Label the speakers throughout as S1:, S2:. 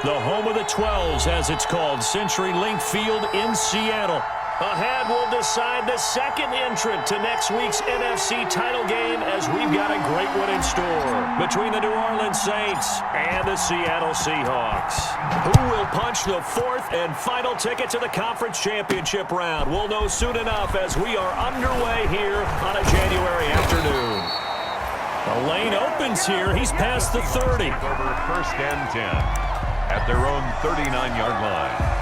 S1: the home of the 12s, as it's called, CenturyLink Field in Seattle. Ahead, we'll decide the second entrant to next week's NFC title game, as we've got a great one in store between the New Orleans Saints and the Seattle Seahawks. Who will punch the fourth and final ticket to the conference championship round? We'll know soon enough as we are underway here on a January afternoon. The lane opens here. He's past the 30.
S2: Over first and 10 at their own 39-yard line.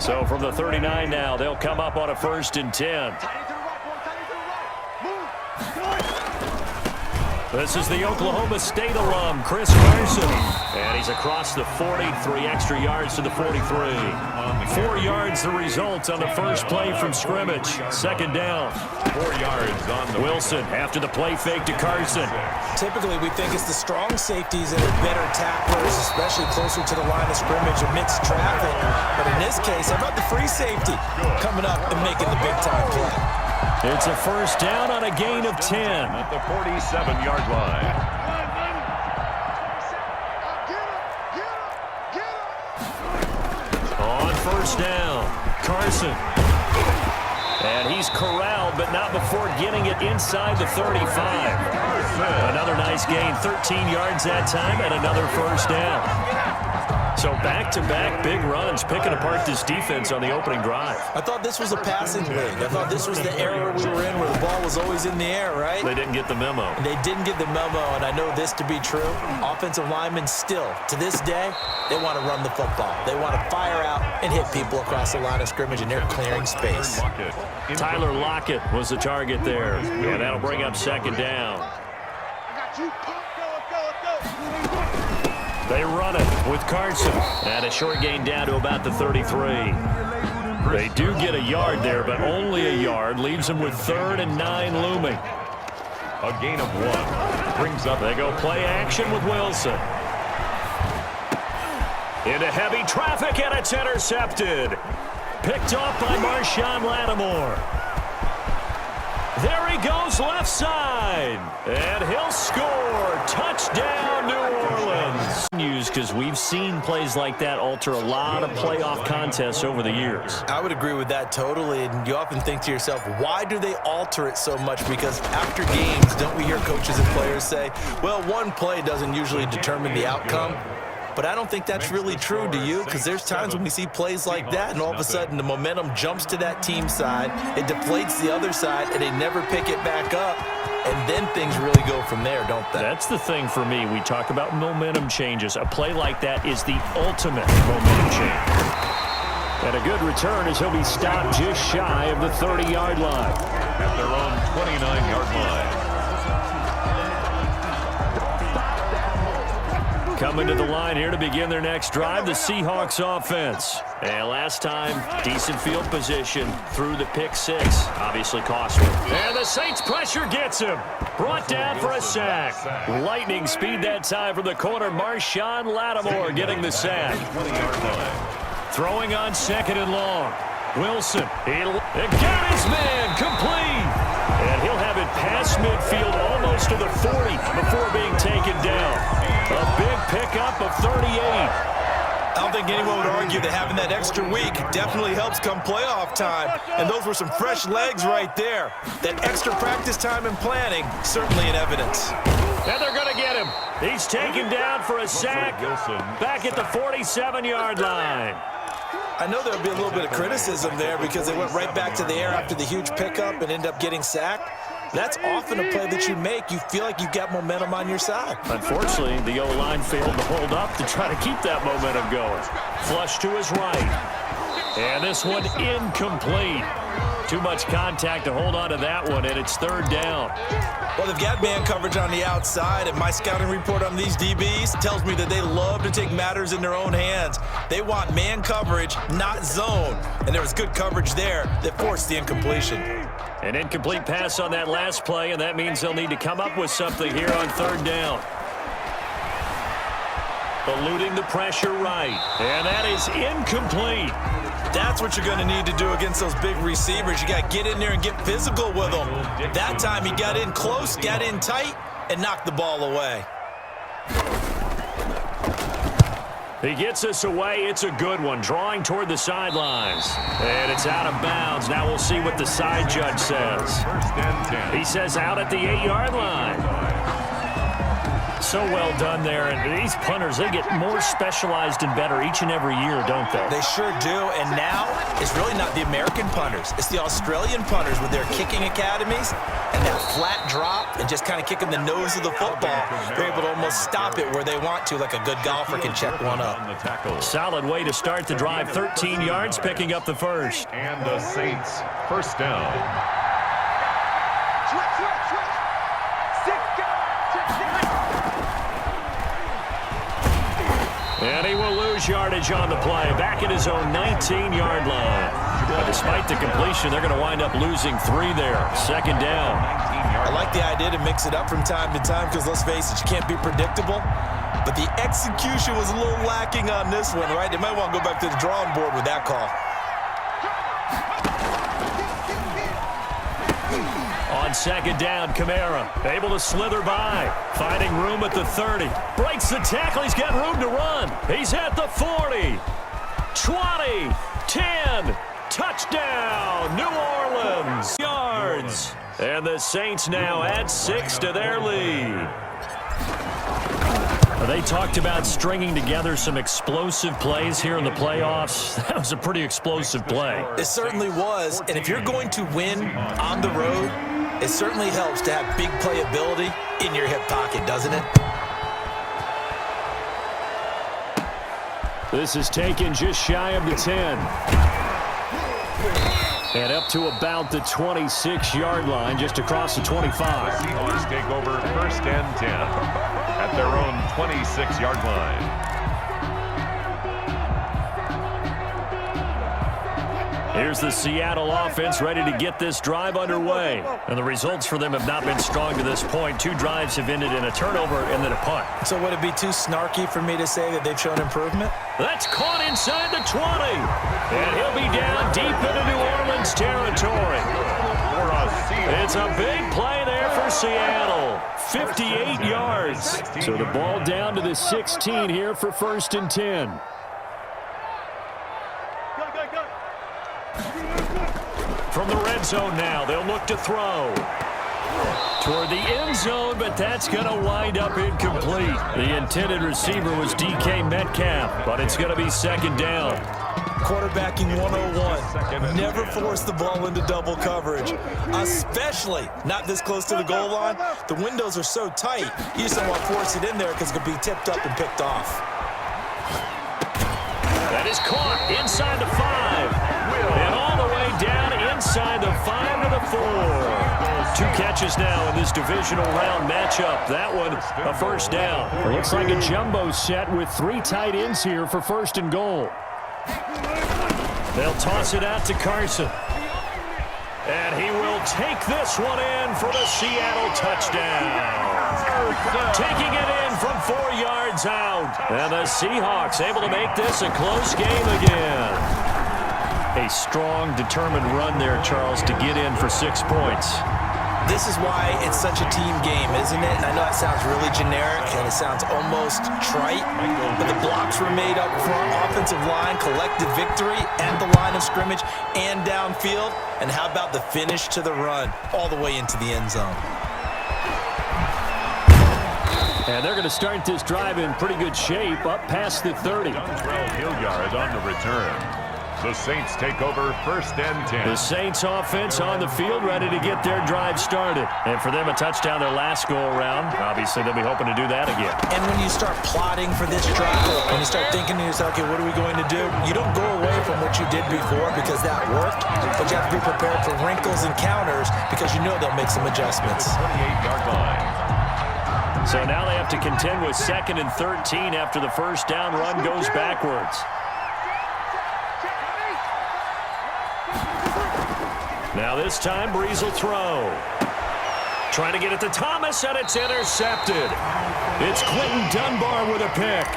S1: So from the 39 now, they'll come up on a 1st and 10. This is the Oklahoma State alum, Chris Carson. And he's across the 40, 3 extra yards to the 43. 4 yards the result on the first play from scrimmage. Second down.
S2: 4 yards on the
S1: Wilson after the play fake to Carson.
S3: Typically, we think it's the strong safeties that are better tacklers, especially closer to the line of scrimmage amidst traffic. But in this case, how about the free safety coming up and making the big-time play?
S1: It's a first down on a gain of 10.
S2: At the 47-yard line.
S1: On first down, Carson. And he's corralled, but not before getting it inside the 35. Another nice gain, 13 yards that time, and another first down. So back-to-back big runs, picking apart this defense on the opening drive.
S3: I thought this was a passing league. I thought this was the era we were in where the ball was always in the air, right?
S1: They didn't get the memo.
S3: And they didn't get the memo, and I know this to be true. Offensive linemen still, to this day, they want to run the football. They want to fire out and hit people across the line of scrimmage, and they're clearing space.
S1: Tyler Lockett was the target there, and that'll bring up second down. They run it with Carson. And a short gain down to about the 33. They do get a yard there, but only a yard. Leaves them with 3rd and 9 looming.
S2: A gain of 1. Brings up.
S1: They go play action with Wilson. Into heavy traffic, and it's intercepted. Picked off by Marshawn Lattimore. There he goes left side. And he'll score. Touchdown, New Orleans. Because we've seen plays like that alter a lot of playoff contests over the years.
S3: I would agree with that totally. And you often think to yourself, why do they alter it so much? Because after games, don't we hear coaches and players say, well, one play doesn't usually determine the outcome. But I don't think that's really true, do you? Because there's times when we see plays like that, and all of a sudden the momentum jumps to that team side, it deflates the other side, and they never pick it back up. And then things really go from there, don't they?
S1: That's the thing for me. We talk about momentum changes. A play like that is the ultimate momentum change. And a good return as he'll be stopped just shy of the 30-yard line.
S2: At their own 29-yard line.
S1: Coming to the line here to begin their next drive, the Seahawks offense. And last time, decent field position through the pick 6. Obviously costly. And the Saints pressure gets him. Brought down for a sack. Lightning speed that time from the corner. Marshawn Lattimore getting the sack.
S2: 20-yard line.
S1: Throwing on 2nd and long. Wilson. He'll got his man complete. And he'll have it past midfield almost to the 40 before being taken down. A big pickup of 38.
S3: I don't think anyone would argue that having that extra week definitely helps come playoff time. And those were some fresh legs right there. That extra practice time and planning, certainly in evidence.
S1: And they're going to get him. He's taken down for a sack back at the 47-yard line.
S3: I know there'll be a little bit of criticism there because they went right back to the air after the huge pickup and ended up getting sacked. That's often a play that you make. You feel like you've got momentum on your side.
S1: Unfortunately, the O-line failed to hold up to try to keep that momentum going. Flush to his right. And this one incomplete. Too much contact to hold on to that one, and it's 3rd down.
S3: Well, they've got man coverage on the outside, and my scouting report on these DBs tells me that they love to take matters in their own hands. They want man coverage, not zone. And there was good coverage there that forced the incompletion.
S1: An incomplete pass on that last play, and that means they'll need to come up with something here on 3rd down. Eluding the pressure right. And that is incomplete.
S3: That's what you're going to need to do against those big receivers. You got to get in there and get physical with them. That time he got in close, got in tight, and knocked the ball away.
S1: He gets us away. It's a good one. Drawing toward the sidelines. And it's out of bounds. Now we'll see what the side judge says. He says out at the 8-yard line. So well done there. And these punters, they get more specialized and better each and every year, don't they?
S3: They sure do. And now it's really not the American punters. It's the Australian punters with their kicking academies and that flat drop and just kind of kicking the nose of the football. They're able to almost stop it where they want to, like a good golfer can check one up.
S1: Solid way to start the drive. 13 yards, picking up the first.
S2: And the Saints, first down.
S1: And he will lose yardage on the play. Back at his own 19-yard line. But despite the completion, they're going to wind up losing 3 there. Second down.
S3: I like the idea to mix it up from time to time because, let's face it, you can't be predictable. But the execution was a little lacking on this one, right? They might want to go back to the drawing board with that call.
S1: On second down, Kamara able to slither by, finding room at the 30. Breaks the tackle. He's got room to run. He's at the 40, 20, 10. Touchdown, New Orleans. Yards. And the Saints now add 6 to their lead. They talked about stringing together some explosive plays here in the playoffs. That was a pretty explosive play.
S3: It certainly was. And if you're going to win on the road, it certainly helps to have big playability in your hip pocket, doesn't it?
S1: This is taken just shy of the 10. And up to about the 26-yard line, just across the 25.
S2: The Seahawks take over first and 10 at their own 26-yard line.
S1: Here's the Seattle offense ready to get this drive underway. And the results for them have not been strong to this point. 2 drives have ended in a turnover and then a punt.
S3: So would it be too snarky for me to say that they've shown improvement?
S1: That's caught inside the 20. And he'll be down deep into New Orleans territory. It's a big play there for Seattle. 58 yards. So the ball down to the 16 here for first and 10. From the red zone now, they'll look to throw. Toward the end zone, but that's going to wind up incomplete. The intended receiver was DK Metcalf, but it's going to be second down.
S3: Quarterbacking 101. Never force the ball into double coverage, especially not this close to the goal line. The windows are so tight, you just don't want to force it in there because it could be tipped up and picked off.
S1: That is caught inside the 5. And all the way down inside the 5 to the 4. 2 catches now in this divisional round matchup. That one a first down. It looks like a jumbo set with 3 tight ends here for first and goal. They'll toss it out to Carson. And he will take this one in for the Seattle touchdown. Taking it in from 4 yards out. And the Seahawks able to make this a close game again. A strong, determined run there, Charles, to get in for 6 points.
S3: This is why it's such a team game, isn't it? And I know it sounds really generic and it sounds almost trite, but the blocks were made up front, offensive line, collective victory at the line of scrimmage and downfield. And how about the finish to the run all the way into the end zone?
S1: And they're going to start this drive in pretty good shape, up past the 30.
S2: 12 yards on the return. The Saints take over first and 10.
S1: The Saints offense on the field ready to get their drive started. And for them, a touchdown their last go-around. Obviously, they'll be hoping to do that again.
S3: And when you start plotting for this drive, when you start thinking to yourself, okay, what are we going to do? You don't go away from what you did before because that worked, but you have to be prepared for wrinkles and counters because you know they'll make some adjustments.
S2: 28-yard line.
S1: So now they have to contend with 2nd and 13 after the first down run goes backwards. Now this time, Breeze will throw. Trying to get it to Thomas, and it's intercepted. It's Quentin Dunbar with a pick.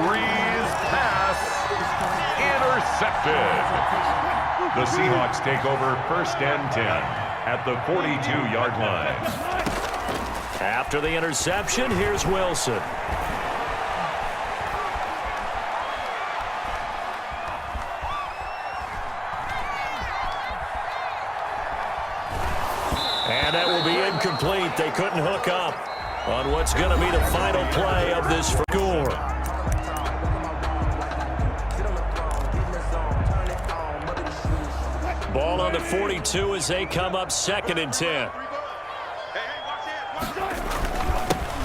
S2: Breeze pass Intercepted. The Seahawks take over 1st and 10 at the 42-yard line.
S1: After the interception, here's Wilson. And that will be incomplete. They couldn't hook up on what's going to be the final play of this score. Ball on the 42 as they come up 2nd and 10.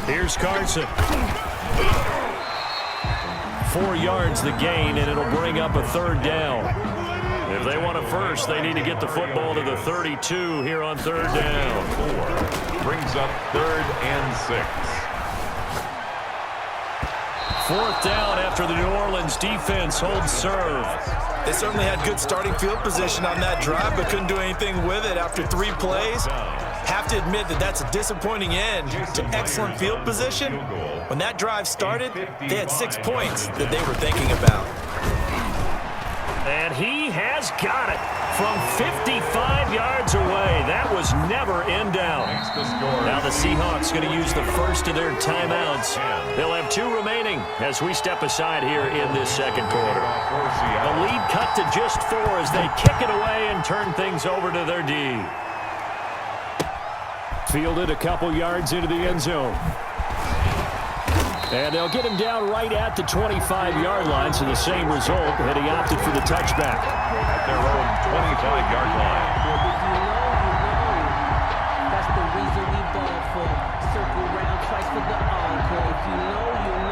S1: Here's Carson. 4 yards the gain, and it'll bring up a 3rd down. If they want a first, they need to get the football to the 32 here on 3rd down.
S2: 4 brings up 3rd and 6.
S1: 4th down after the New Orleans defense holds serve.
S3: They certainly had good starting field position on that drive, but couldn't do anything with it after 3 plays. Have to admit that that's a disappointing end to excellent field position. When that drive started, they had 6 points that they were thinking about.
S1: And he has got it from 55 yards away. That was never in doubt. Now the Seahawks going to use the first of their timeouts. They'll have 2 remaining as we step aside here in this 2nd quarter. The lead cut to just 4 as they kick it away and turn things over to their D. Fielded a couple yards into the end zone. And they'll get him down right at the 25-yard line, so the same result, and he opted for the touchback.
S2: At their own 25-yard line.
S4: That's the reason we ball for. Circle round twice for the encore. If you know, you know.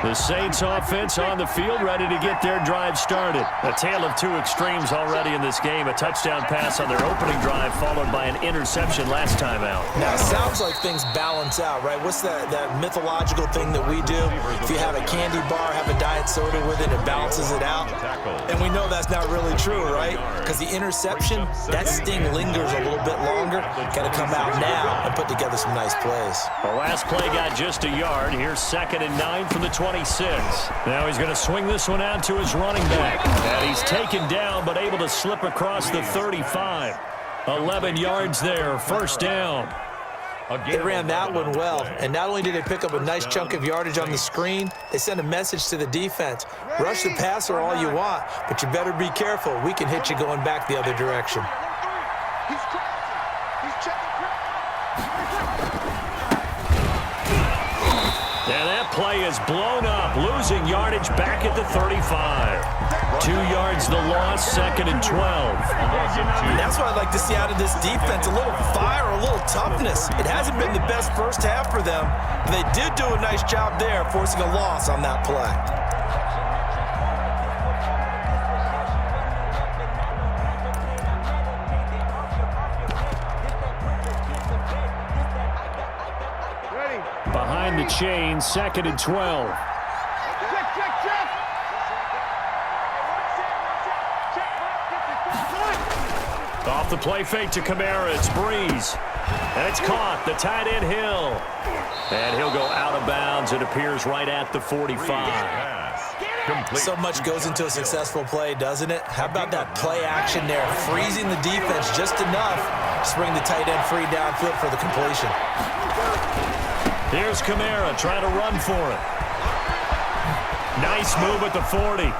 S1: The Saints offense on the field, ready to get their drive started. A tale of 2 extremes already in this game. A touchdown pass on their opening drive, followed by an interception last time out.
S3: Now, it sounds like things balance out, right? What's that mythological thing that we do? If you have a candy bar, have a diet soda with it, it balances it out. And we know that's not really true, right? Because the interception, that sting lingers a little bit longer. Got to come out now and put together some nice plays.
S1: The last play got just a yard. Here's 2nd and 9 from the 26. Now he's going to swing this one out to his running back. And he's taken down, but able to slip across the 35. 11 yards there, 1st down.
S3: They ran that one well, and not only did they pick up a nice chunk of yardage on the screen, they sent a message to the defense. Rush the passer all you want, but you better be careful. We can hit you going back the other direction.
S1: And that play is blown up, losing yardage back at the 35. 2 yards the loss, 2nd and 12.
S3: And that's what I'd like to see out of this defense, a little fire, a little toughness. It hasn't been the best first half for them, but they did do a nice job there, forcing a loss on that play.
S1: Behind the chain, 2nd and 12. Off the play fake to Kamara, it's Breeze. And it's caught, the tight end Hill. And he'll go out of bounds, it appears right at the 45.
S3: So much goes into a successful play, doesn't it? How about that play action there, freezing the defense just enough to bring the tight end free downfield for the completion.
S1: Here's Kamara trying to run for it. Nice move at the 40.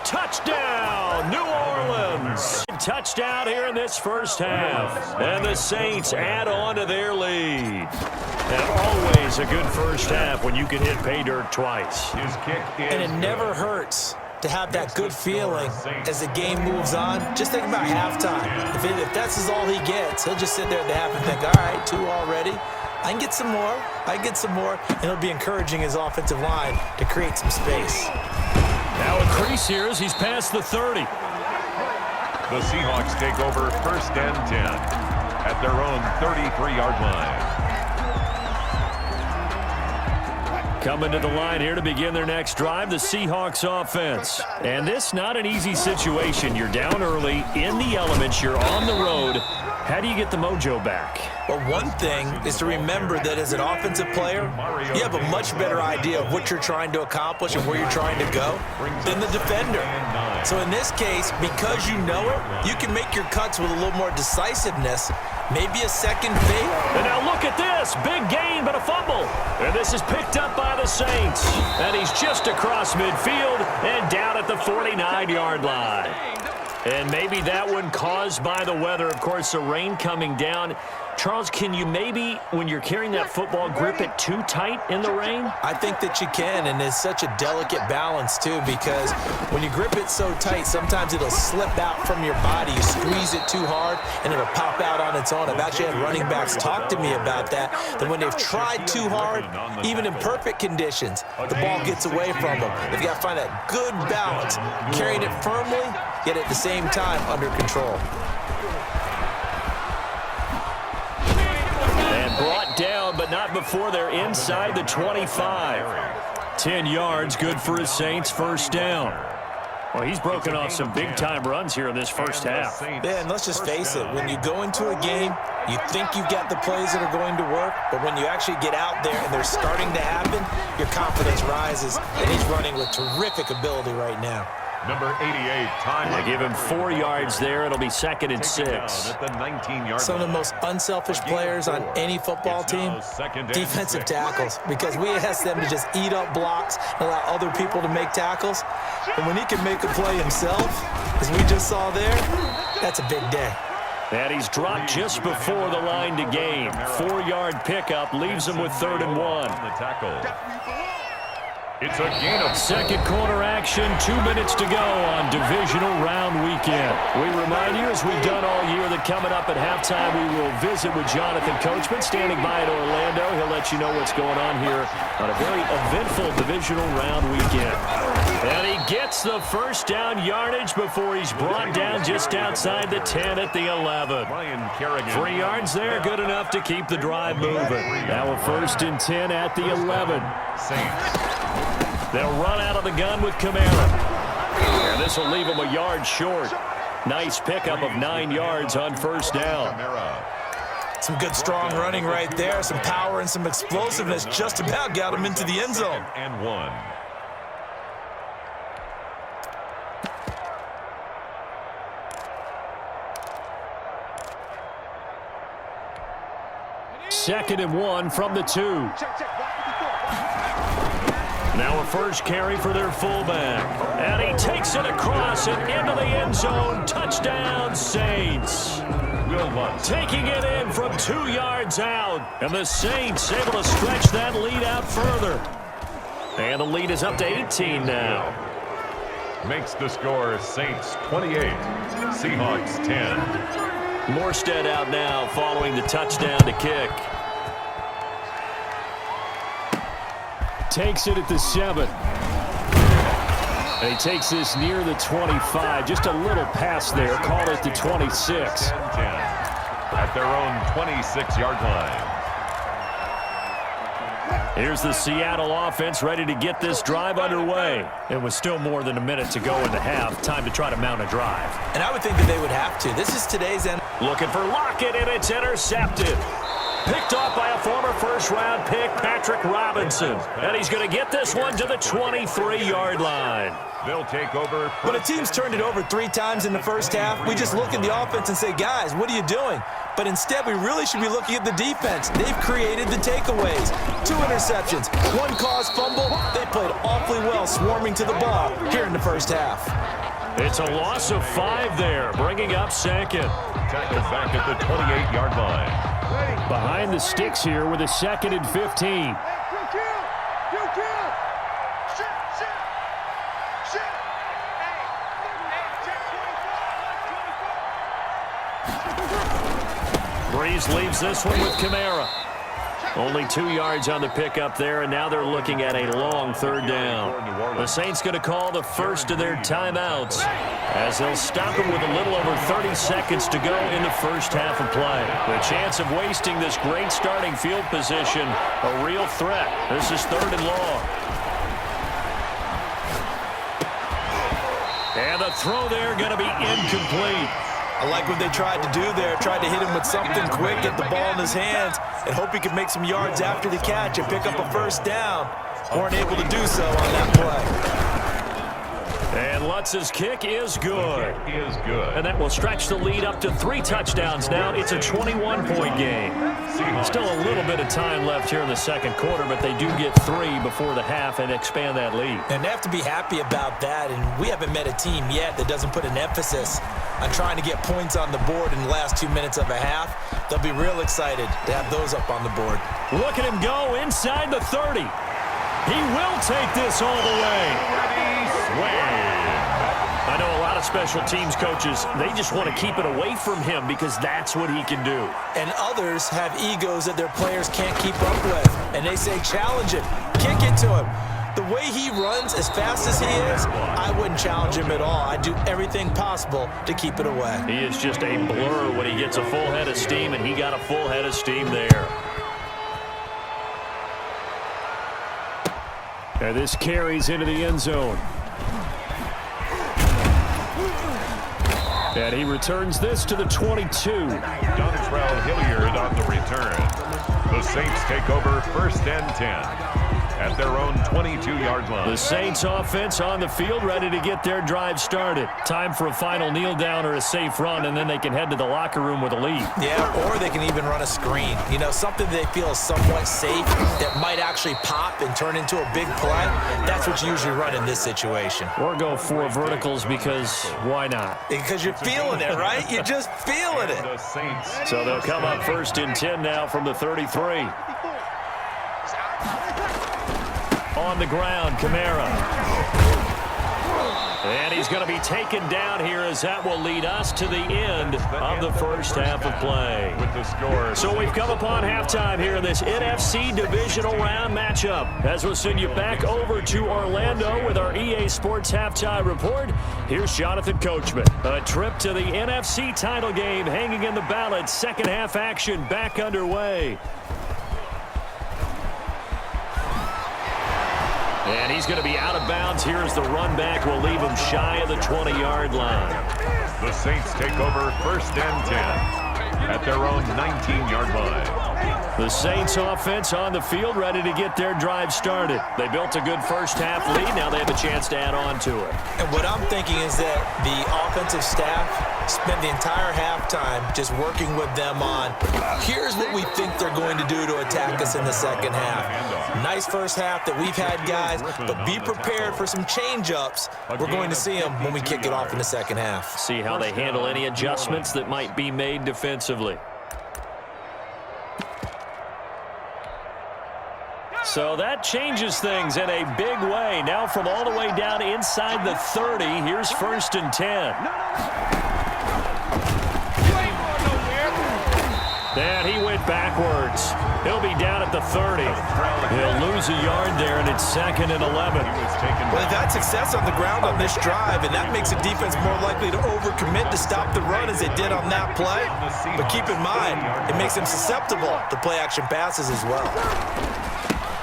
S1: Touchdown, New Orleans. Touchdown here in this first half. And the Saints add on to their lead. And always a good first half when you can hit pay dirt twice.
S2: His kick is
S3: and it never hurts to have that good feeling as the game moves on. Just think about halftime. If that's all he gets, he'll just sit there at the half and think, all right, 2 already. I can get some more. I can get some more. And it'll be encouraging his offensive line to create some space.
S1: Now increase here as he's past the 30.
S2: The Seahawks take over 1st and 10 at their own 33-yard line.
S1: Coming to the line here to begin their next drive, the Seahawks offense. And this not an easy situation. You're down early, in the elements, you're on the road. How do you get the mojo back?
S3: Well, one thing is to remember that as an offensive player, you have a much better idea of what you're trying to accomplish and where you're trying to go than the defender. So in this case, because you know it, you can make your cuts with a little more decisiveness, maybe a second fake.
S1: And now look at this. Big gain, but a fumble. And this is picked up by the Saints. And he's just across midfield and down at the 49-yard line. And maybe that one caused by the weather. Of course, the rain coming down. Charles, can you maybe, when you're carrying that football, grip it too tight in the rain?
S3: I think that you can, and it's such a delicate balance, too, because when you grip it so tight, sometimes it'll slip out from your body. You squeeze it too hard, and it'll pop out on its own. I've actually had running backs talk to me about that when they've tried too hard, even in perfect conditions, the ball gets away from them. They've got to find that good balance, carrying it firmly, yet at the same time under control.
S1: Brought down, but not before they're inside the 25. 10 yards, good for his Saints, first down. Well, he's broken off some big-time runs here in this first half.
S3: Yeah, and let's just face it. When you go into a game, you think you've got the plays that are going to work, but when you actually get out there and they're starting to happen, your confidence rises, and he's running with terrific ability right now.
S2: Number 88, time.
S1: They give him 4 yards there. It'll be 2nd and 6.
S2: At the 19-yard
S3: Some of the most unselfish players on any football team, defensive tackles, because we ask them to just eat up blocks and allow other people to make tackles. And when he can make a play himself, as we just saw there, that's a big day.
S1: And he's dropped just before the line to gain. 4-yard pickup leaves him with 3rd and 1.
S2: It's a gain of
S1: second quarter action, 2 minutes to go on Divisional Round Weekend. We remind you, as we've done all year, that coming up at halftime, we will visit with Jonathan Coachman, standing by at Orlando. He'll let you know what's going on here on a very eventful Divisional Round Weekend. And he gets the first down yardage before he's brought down just outside the 10 at the 11. 3 yards there, good enough to keep the drive moving. Now a 1st and 10 at the 11.
S2: Saints.
S1: They'll run out of the gun with Kamara. And this will leave him a yard short. Nice pickup of 9 yards on first down.
S3: Some good, strong running right there. Some power and some explosiveness just about got him into the end zone.
S2: And 1.
S1: Second and 1 from the 2. Now a first carry for their fullback. And he takes it across and into the end zone. Touchdown, Saints. Taking it in from 2 yards out. And the Saints able to stretch that lead out further. And the lead is up to 18 now.
S2: Makes the score Saints 28, Seahawks 10.
S1: Morstead out now following the touchdown to kick. Takes it at the 7. And he takes this near the 25. Just a little pass there. Call it the 26.
S2: 10 at their own 26-yard line.
S1: Here's the Seattle offense ready to get this drive underway. It was still more than a minute to go in the half. Time to try to mount a drive.
S3: And I would think that they would have to. This is today's end.
S1: Looking for Lockett, and it's intercepted. Picked off by a former first-round pick, Patrick Robinson. And he's going to get this one to the 23-yard line.
S2: They'll take over.
S3: When a team's turned it over 3 times in the first half, we just look at the offense and say, guys, what are you doing? But instead, we really should be looking at the defense. They've created the takeaways. 2 interceptions, 1 caused fumble. They played awfully well swarming to the ball here in the first half.
S1: It's a loss of 5 there, bringing up 2nd.
S2: Tackled back at the 28-yard line.
S1: Behind the sticks here with a 2nd and 15. Breeze leaves this one with Kamara. Only 2 yards on the pickup there, and now they're looking at a long 3rd down. The Saints going to call the first of their timeouts. as they'll stop him with a little over 30 seconds to go in the first half of play. The chance of wasting this great starting field position, a real threat. This is 3rd and long. And the throw there going to be incomplete.
S3: I like what they tried to do there, tried to hit him with something quick, get the ball in his hands, and hope he could make some yards after the catch and pick up a first down. Weren't able to do so on that play.
S1: And Lutz's kick is good.
S2: Is good.
S1: And that will stretch the lead up to 3 touchdowns now. It's a 21-point game. Still a little bit of time left here in the second quarter, but they do get 3 before the half and expand that lead.
S3: And they have to be happy about that, and we haven't met a team yet that doesn't put an emphasis on trying to get points on the board in the last 2 minutes of a half. They'll be real excited to have those up on the board.
S1: Look at him go inside the 30. He will take this all the way. I know a lot of special teams coaches, they just want to keep it away from him because that's what he can do.
S3: And others have egos that their players can't keep up with. And they say, challenge it, kick it to him. The way he runs as fast as he is, I wouldn't challenge him at all. I'd do everything possible to keep it away.
S1: He is just a blur when he gets a full head of steam, and he got a full head of steam there. And this carries into the end zone. And he returns this to the 22.
S2: Dontrell Hilliard on the return. The Saints take over 1st and 10 at their own 22-yard line.
S1: The Saints offense on the field, ready to get their drive started. Time for a final kneel down or a safe run, and then they can head to the locker room with a lead.
S3: Yeah, or they can even run a screen. You know, something they feel is somewhat safe that might actually pop and turn into a big play. That's what you usually run in this situation.
S1: Or go 4 verticals because why not?
S3: Because you're feeling it, right? You're just feeling it.
S2: The Saints.
S1: So they'll come up 1st and 10 now from the 33. On the ground, Kamara. And he's going to be taken down here as that will lead us to the end of the first half of play.
S2: With the score.
S1: So we've come upon halftime here in this NFC Divisional Round matchup. As we'll send you back over to Orlando with our EA Sports Halftime Report, here's Jonathan Coachman. A trip to the NFC title game hanging in the balance. Second half action back underway. And he's going to be out of bounds. Here's the run back. Will leave him shy of the 20-yard line.
S2: The Saints take over 1st and 10 at their own 19-yard line.
S1: The Saints offense on the field, ready to get their drive started. They built a good first half lead. Now they have a chance to add on to it.
S3: And what I'm thinking is that the offensive staff spent the entire halftime just working with them on, here's what we think they're going to do to attack us in the second half. Nice first half that we've had, guys, but be prepared for some change-ups. We're going to see them when we kick it off in the second half.
S1: See how they handle any adjustments that might be made defensively. So that changes things in a big way. Now from all the way down inside the 30, here's 1st and 10. And he went backwards. He'll be down at the 30. He'll lose a yard there, and it's 2nd and 11.
S3: Well, they've had success on the ground on this drive, and that makes the defense more likely to overcommit to stop the run as they did on that play. But keep in mind, it makes them susceptible to play-action passes as well.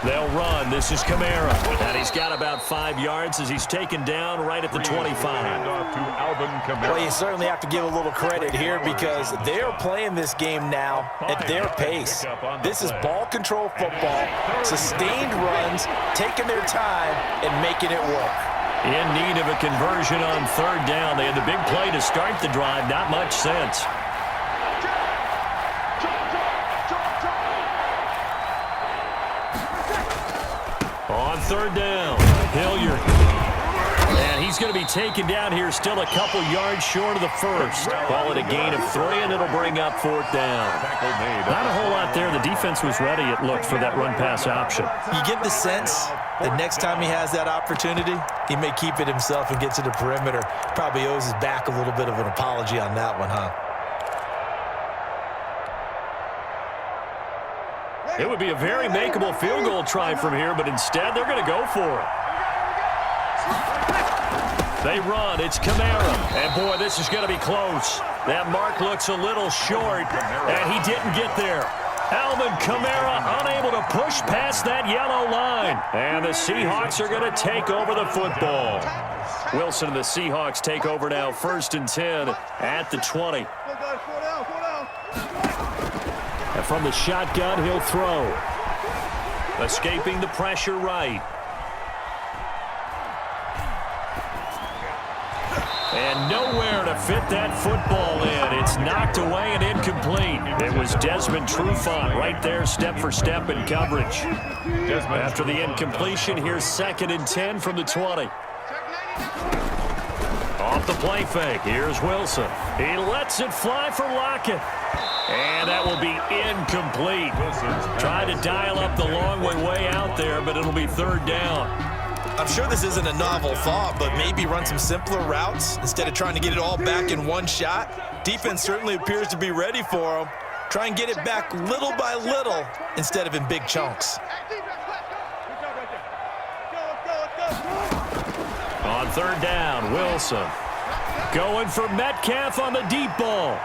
S1: They'll run. This is Kamara. And he's got about 5 yards as he's taken down right at the 25.
S3: Well, you certainly have to give a little credit here because they're playing this game now at their pace. This is ball control football, sustained runs, taking their time, and making it work.
S1: In need of a conversion on 3rd down. They had the big play to start the drive. Not much sense. On 3rd down, Hilliard. And he's going to be taken down here, still a couple yards short of the first. Call it a gain of 3, and it'll bring up 4th down. Not a whole lot there. The defense was ready, it looked, for that run-pass option.
S3: You get the sense that next time he has that opportunity, he may keep it himself and get to the perimeter. Probably owes his back a little bit of an apology on that one, huh?
S1: It would be a very makeable field goal try from here, but instead they're going to go for it. They run. It's Kamara. And, boy, this is going to be close. That mark looks a little short, and he didn't get there. Alvin Kamara unable to push past that yellow line. And the Seahawks are going to take over the football. Wilson and the Seahawks take over now, 1st and 10 at the 20. And from the shotgun, he'll throw. Escaping the pressure right. And nowhere to fit that football in. It's knocked away and incomplete. It was Desmond Trufant right there, step for step in coverage. After the incompletion, here's 2nd and 10 from the 20. Off the play fake, here's Wilson. He lets it fly for Lockett. And that will be incomplete. Tried to dial up the long way out there, but it'll be 3rd down.
S3: I'm sure this isn't a novel thought, but maybe run some simpler routes instead of trying to get it all back in one shot. Defense certainly appears to be ready for them. Try and get it back little by little instead of in big chunks.
S1: On 3rd down, Wilson. Going for Metcalf on the deep ball.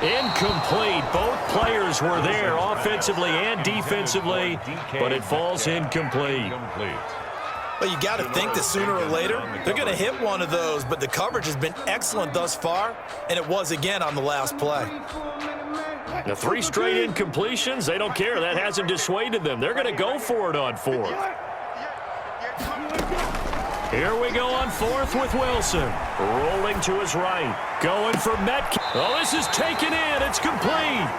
S1: Incomplete. Both players were there offensively and defensively, but it falls incomplete.
S3: Well, you got to think that sooner or later they're going to hit one of those, but the coverage has been excellent thus far, and it was again on the last play.
S1: The 3 straight incompletions, they don't care. That hasn't dissuaded them. They're going to go for it on 4th. Here we go on 4th with Wilson. Rolling to his right. Going for Metcalf. Oh, this is taken in. It's complete.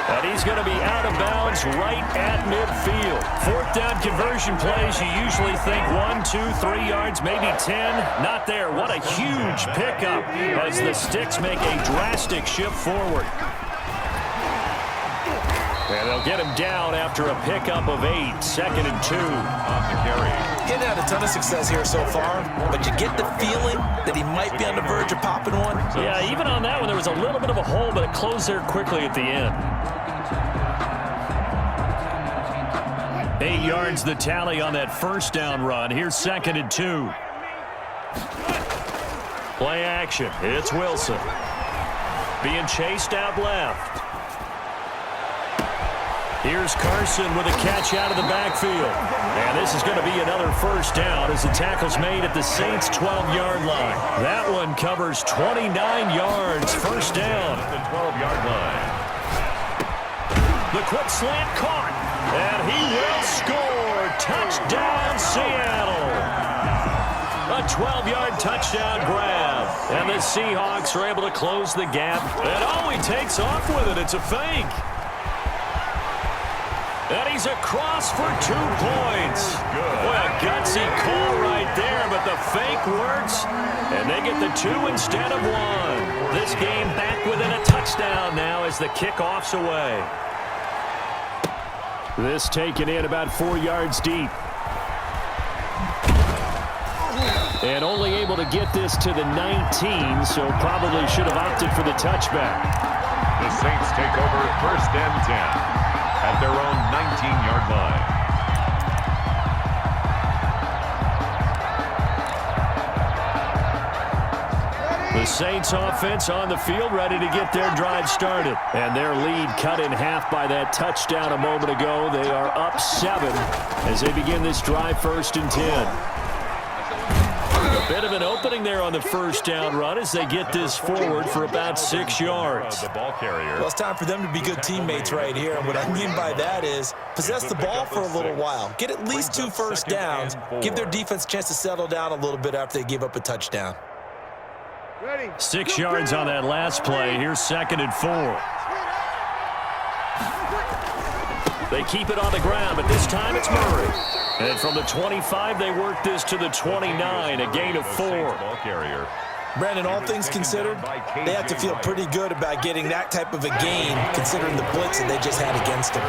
S1: And he's going to be out of bounds right at midfield. 4th down conversion plays, you usually think 1, 2, 3 yards, maybe 10. Not there. What a huge pickup as the Sticks make a drastic shift forward. And they'll get him down after a pickup of 8. 2nd and 2 on the carry.
S3: Getting had a ton of success here so far, but you get the feeling that he might be on the verge of popping one.
S1: Yeah, even on that one, there was a little bit of a hole, but it closed there quickly at the end. 8 yards the tally on that 1st down run. Here's 2nd and 2. Play action. It's Wilson. Being chased out left. Here's Carson with a catch out of the backfield. And this is going to be another 1st down as the tackle's made at the Saints' 12-yard line. That one covers 29 yards. 1st down at the 12-yard line. The quick slant caught. And he will score. Touchdown, Seattle. A 12-yard touchdown grab. And the Seahawks are able to close the gap. And oh, he takes off with it. It's a fake. And he's across for 2 points. Boy, a gutsy call right there, but the fake works. And they get the 2 instead of 1. This game back within a touchdown now as the kickoff's away. This taken in about 4 yards deep. And only able to get this to the 19, so probably should have opted for the touchback.
S2: The Saints take over 1st and 10 at their own 19-yard line.
S1: The Saints offense on the field, ready to get their drive started. And their lead cut in half by that touchdown a moment ago. They are up 7 as they begin this drive, 1st and 10. A bit of an opening there on the 1st down run as they get this forward for about 6 yards.
S2: The ball carrier.
S3: Well, it's time for them to be good teammates right here. And what I mean by that is possess the ball for a little while. Get at least 2 1st downs. Give their defense a chance to settle down a little bit after they give up a touchdown.
S1: 6 yards on that last play. Here's 2nd and 4. They keep it on the ground, but this time it's Murray. And from the 25, they work this to the 29, a gain of 4.
S3: Brandon, all things considered, they have to feel pretty good about getting that type of a gain, considering the blitz that they just had against them.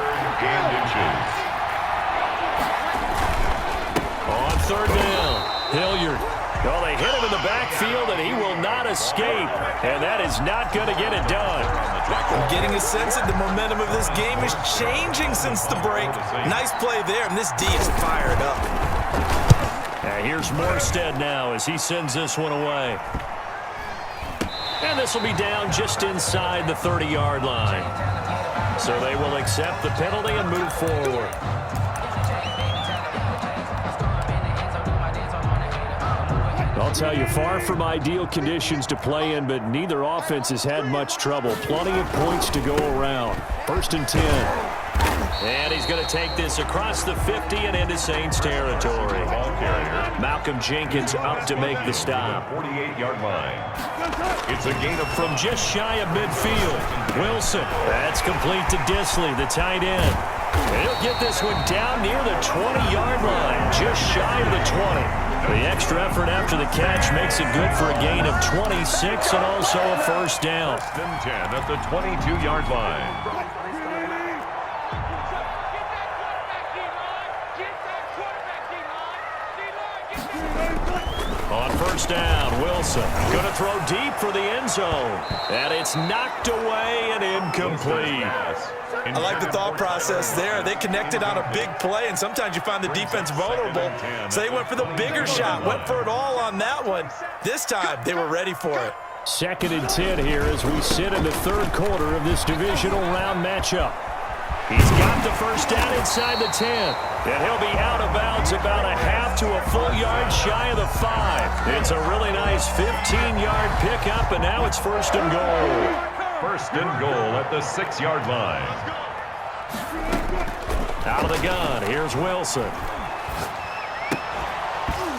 S1: On 3rd down, Hilliard. Well, they hit him in the backfield, and he will not escape. And that is not going to get it done.
S3: I'm getting a sense that the momentum of this game is changing since the break. Nice play there, and this D is fired up.
S1: And here's Morstead now as he sends this one away. And this will be down just inside the 30-yard line. So they will accept the penalty and move forward. I'll tell you, far from ideal conditions to play in, but neither offense has had much trouble. Plenty of points to go around. 1st and 10. And he's going to take this across the 50 and into Saints territory.
S2: Ball carrier.
S1: Malcolm Jenkins up to make the stop.
S2: 48-yard line. It's a gain of
S1: From just shy of midfield. Wilson. That's complete to Disley, the tight end. And he'll get this one down near the 20-yard line, just shy of the 20. The extra effort after the catch makes it good for a gain of 26 and also a first down.
S2: 1st and 10 at the 22-yard line.
S1: On 1st down, Wilson going to throw deep for the end zone. And it's knocked away and incomplete.
S3: I like the thought process there. They connected on a big play, and sometimes you find the defense vulnerable. So they went for the bigger shot, went for it all on that one. This time, they were ready for it.
S1: 2nd and 10 here as we sit in the 3rd quarter of this divisional round matchup. He's got the first down inside the 10. And he'll be out of bounds about a half to a full yard shy of the 5. It's a really nice 15-yard pickup, and now it's 1st and goal.
S2: 1st and goal at the 6-yard line.
S1: Out of the gun, here's Wilson.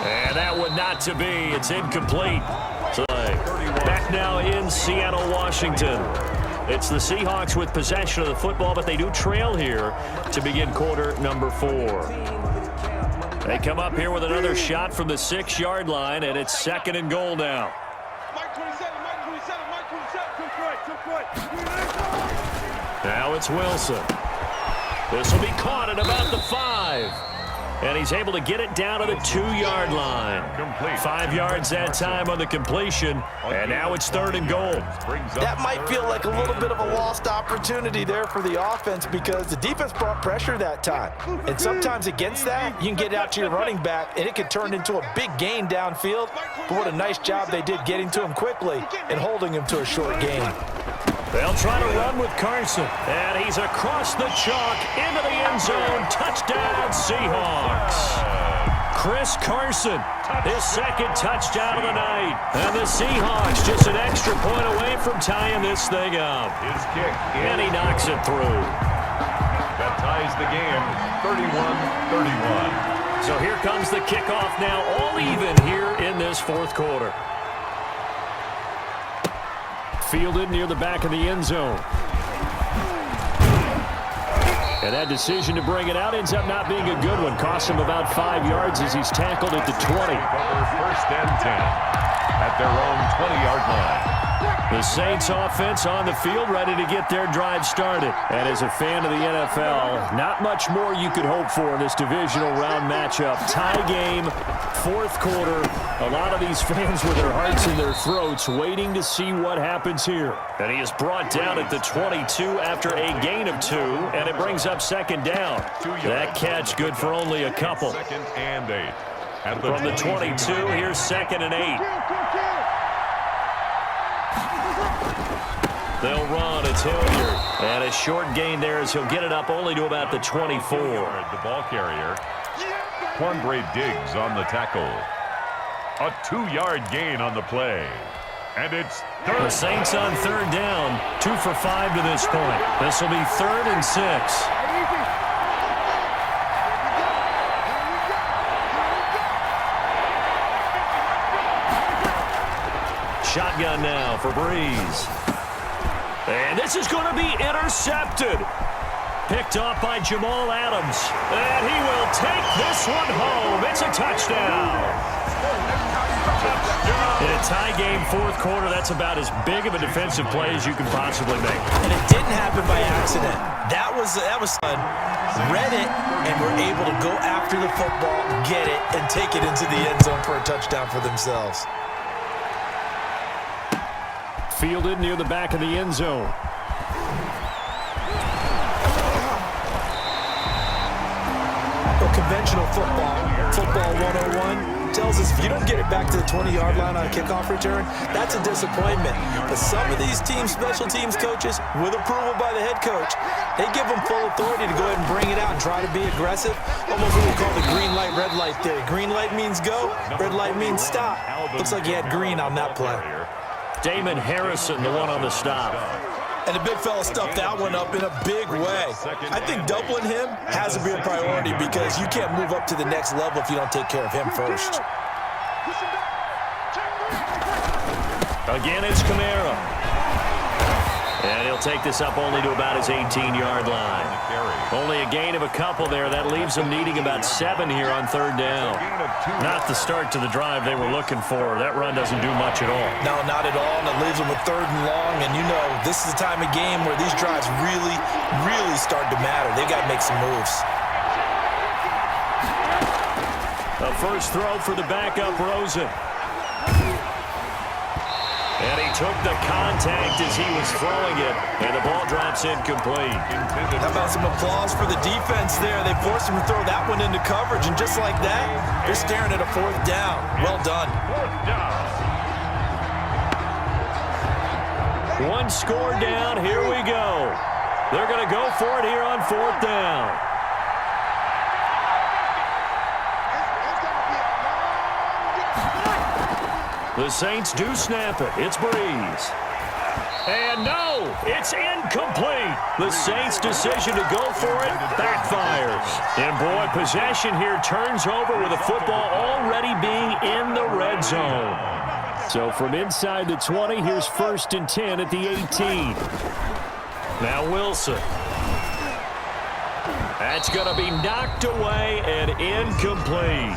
S1: And that one not to be. It's incomplete. Back now in Seattle, Washington. It's the Seahawks with possession of the football, but they do trail here to begin quarter number 4. They come up here with another shot from the 6-yard line, and it's 2nd and goal now. Now it's Wilson. This will be caught at about the 5. And he's able to get it down to the 2-yard line. 5 yards that time on the completion. And now it's 3rd and goal.
S3: That might feel like a little bit of a lost opportunity there for the offense because the defense brought pressure that time. And sometimes against that, you can get out to your running back, and it could turn into a big gain downfield. But what a nice job they did getting to him quickly and holding him to a short gain.
S1: They'll try to run with Carson. And he's across the chalk into the end zone. Touchdown, Seahawks. Chris Carson, his 2nd touchdown of the night. And the Seahawks just an extra point away from tying this thing up.
S2: His kick.
S1: And he knocks it through.
S2: That ties the game, 31-31.
S1: So here comes the kickoff now, all even here in this 4th quarter. Fielded near the back of the end zone. And that decision to bring it out ends up not being a good one. Costs him about 5 yards as he's tackled at the 20.
S2: 1st and 10 at their own 20-yard line.
S1: The Saints offense on the field ready to get their drive started. And as a fan of the NFL, not much more you could hope for in this divisional round matchup. Tie game, 4th quarter. A lot of these fans with their hearts in their throats waiting to see what happens here. And he is brought down at the 22 after a gain of 2, and it brings up 2nd down. That catch good for only a couple.
S2: 2nd and 8.
S1: From the 22, here's 2nd and 8. They'll run. It's Hilliard. And a short gain there as he'll get it up only to about the 24.
S2: The ball carrier. Quandre Diggs on the tackle. A 2-yard gain on the play. And it's 3rd.
S1: The Saints on 3rd down. 2 for 5 to this point. This will be 3rd and 6. Shotgun now for Breeze. And this is going to be intercepted. Picked off by Jamal Adams. And he will take this one home. It's a touchdown. In a tie game, 4th quarter, that's about as big of a defensive play as you can possibly make.
S3: And it didn't happen by accident. That was fun. Read it, and were able to go after the football, get it, and take it into the end zone for a touchdown for themselves.
S1: Fielded near the back of the end zone.
S3: Well, conventional football 101, tells us if you don't get it back to the 20-yard line on a kickoff return, that's a disappointment. But some of these special teams coaches, with approval by the head coach, they give them full authority to go ahead and bring it out and try to be aggressive. Almost what we call the green light, red light theory. Green light means go, red light means stop. Looks like he had green on that play.
S1: Damon Harrison, the one on the stop.
S3: And the big fella stuffed that one up in a big way. I think doubling him has to be a priority because you can't move up to the next level if you don't take care of him first.
S1: Again, it's Kamara. And he'll take this up only to about his 18-yard line. Only a gain of a couple there. That leaves them needing about 7 here on third down. Not the start to the drive they were looking for. That run doesn't do much at all.
S3: No, not at all, and it leaves them with third and long. And you know, this is the time of game where these drives really, really start to matter. They've got to make some moves.
S1: A first throw for the backup, Rosen. And he took the contact as he was throwing it, and the ball drops incomplete.
S3: How about some applause for the defense there? They forced him to throw that one into coverage, and just like that, they're staring at a fourth down. Well done.
S1: One score down, here we go. They're going to go for it here on fourth down. The Saints do snap it. It's Breeze. And no, it's incomplete. The Saints' decision to go for it backfires. And boy, possession here turns over with the football already being in the red zone. So from inside the 20, here's 1st and 10 at the 18. Now Wilson. That's going to be knocked away and incomplete.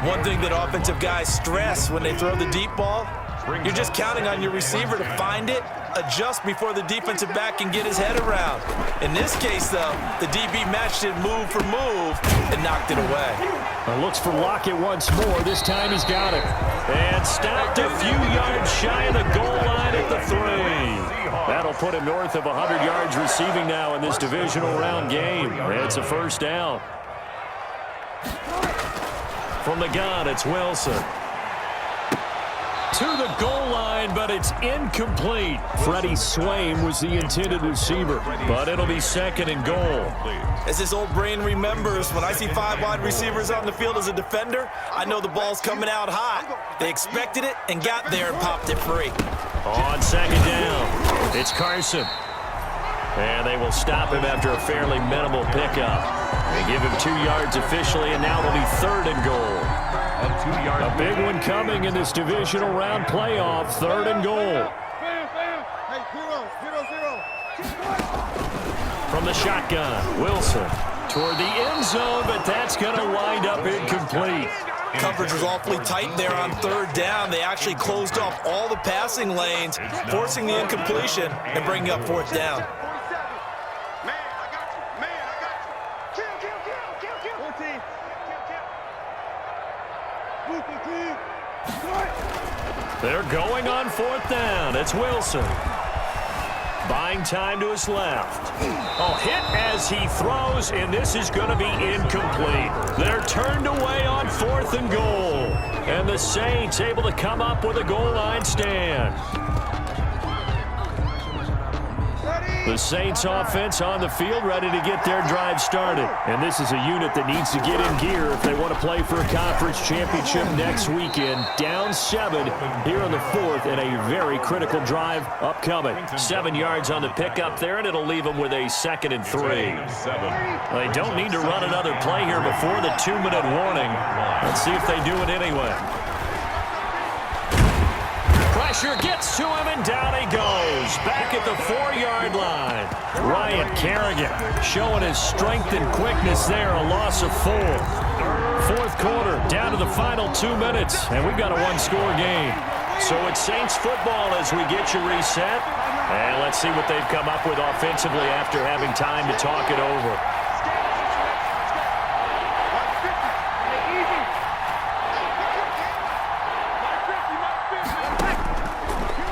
S3: One thing that offensive guys stress when they throw the deep ball, you're just counting on your receiver to find it, adjust before the defensive back can get his head around. In this case, though, the DB matched it move for move and knocked it away.
S1: Looks for Lockett once more. This time he's got it. And stopped a few yards shy of the goal line at the 3. That'll put him north of 100 yards receiving now in this divisional round game. It's a first down. From the gun, it's Wilson. To the goal line, but it's incomplete. Freddie Swain was the intended receiver, but it'll be 2nd and goal.
S3: As his old brain remembers, when I see 5 wide receivers on the field as a defender, I know the ball's coming out hot. They expected it and got there and popped it free.
S1: On 2nd down, it's Carson. And they will stop him after a fairly minimal pickup. They give him 2 yards officially, and now it'll be 3rd and goal. A big one coming in this divisional round playoff, 3rd and goal. From the shotgun, Wilson toward the end zone, but that's going to wind up incomplete.
S3: Coverage was awfully tight there on 3rd down. They actually closed off all the passing lanes, forcing the incompletion and bringing up 4th down.
S1: They're going on 4th down. It's Wilson. Buying time to his left. Hit as he throws, and this is going to be incomplete. They're turned away on 4th and goal. And the Saints able to come up with a goal line stand. The Saints offense on the field ready to get their drive started. And this is a unit that needs to get in gear if they want to play for a conference championship next weekend. Down 7 here on the 4th and a very critical drive upcoming. 7 yards on the pickup there, and it'll leave them with a 2nd and 3. They don't need to run another play here before the 2-minute warning. Let's see if they do it anyway. Pressure gets to him, and down he goes. Back at the 4-yard line. Ryan Kerrigan showing his strength and quickness there. A loss of 4. 4th quarter, down to the final 2 minutes, and we've got a 1-score game. So it's Saints football as we get you reset. And let's see what they've come up with offensively after having time to talk it over.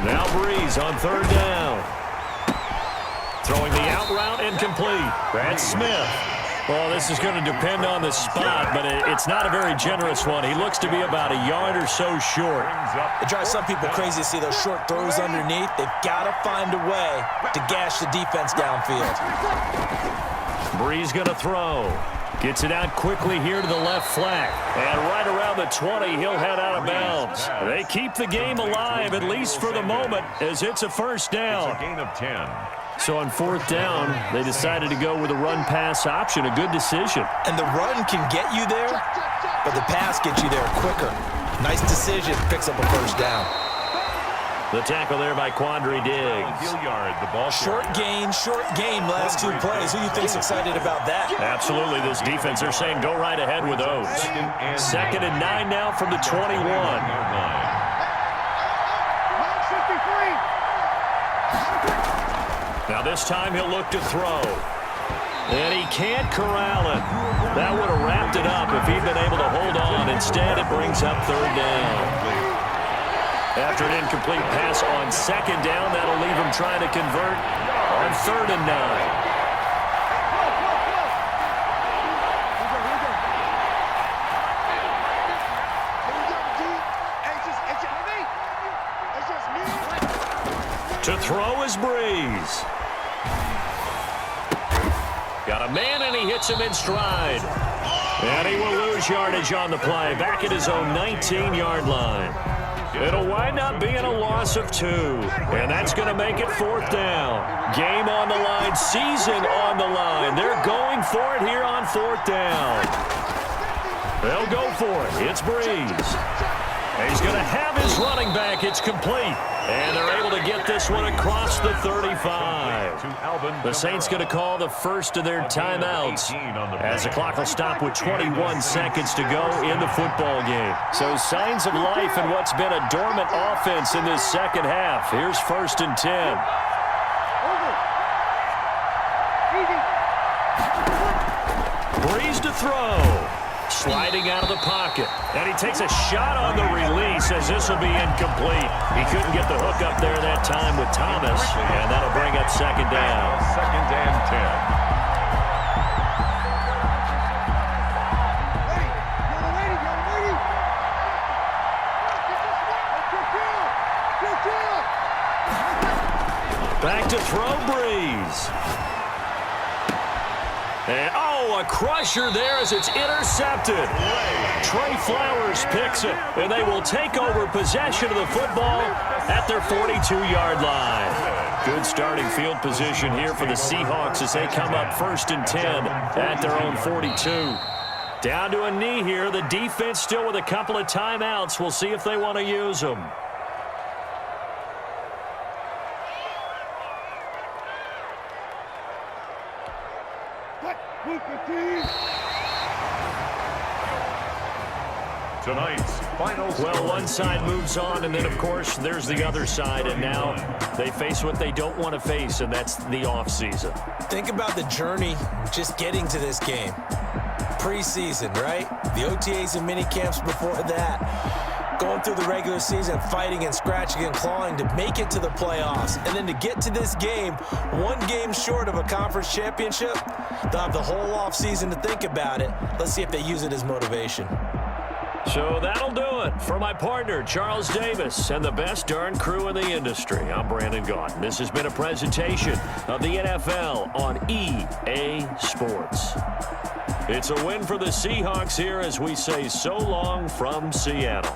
S1: Now Breeze on 3rd down. Throwing the out route incomplete. Brad Smith. Well, this is going to depend on the spot, but it's not a very generous one. He looks to be about a yard or so short.
S3: It drives some people crazy to see those short throws underneath. They've got to find a way to gash the defense downfield.
S1: Breeze going to throw. Gets it out quickly here to the left flank. And right around the 20, he'll head out of bounds. They keep the game alive, at least for the moment, as it's a first down.
S2: It's a gain of 10.
S1: So on fourth down, they decided to go with a run-pass option. A good decision.
S3: And the run can get you there, but the pass gets you there quicker. Nice decision. Picks up a first down.
S1: The tackle there by Quandre Diggs.
S2: Gilliard, the ball
S3: Short gain, last two plays. Who do you think's excited about that?
S1: Absolutely, this defense, they're saying go right ahead with those. Second and 9 now from the 21. Now this time he'll look to throw. And he can't corral it. That would have wrapped it up if he'd been able to hold on. Instead, it brings up third down. After an incomplete pass on second down, that'll leave him trying to convert on 3rd and 9. To throw is Breeze. Got a man, and he hits him in stride. And he will lose yardage on the play, back at his own 19-yard line. It'll wind up being a loss of 2, and that's going to make it 4th down. Game on the line, season on the line. They're going for it here on 4th down. They'll go for it. It's Breeze. And he's going to have his running back. It's complete. And they're able to get this one across the 35. The Saints going to call the first of their timeouts as the clock will stop with 21 seconds to go in the football game. So signs of life in what's been a dormant offense in this second half. Here's 1st and 10. Breeze to throw. Sliding out of the pocket. And he takes a shot on the release as this will be incomplete. He couldn't get the hook up there that time with Thomas. And that'll bring up 2nd down.
S2: 2nd and 10.
S1: Back to throw, Breeze. And, a crusher there as it's intercepted. Trey Flowers picks it, and they will take over possession of the football at their 42-yard line. Good starting field position here for the Seahawks as they come up 1st and 10 at their own 42. Down to a knee here. The defense still with a couple of timeouts. We'll see if they want to use them.
S2: Tonight's final score.
S1: Well, one side moves on, and then, of course, there's the other side, and now they face what they don't want to face, and that's the offseason.
S3: Think about the journey just getting to this game. Preseason, right? The OTAs and mini camps before that. Going through the regular season, fighting and scratching and clawing to make it to the playoffs. And then to get to this game, one game short of a conference championship, they'll have the whole offseason to think about it. Let's see if they use it as motivation.
S1: So that'll do it for my partner, Charles Davis, and the best darn crew in the industry. I'm Brandon Gaudin. This has been a presentation of the NFL on EA Sports. It's a win for the Seahawks here as we say so long from Seattle.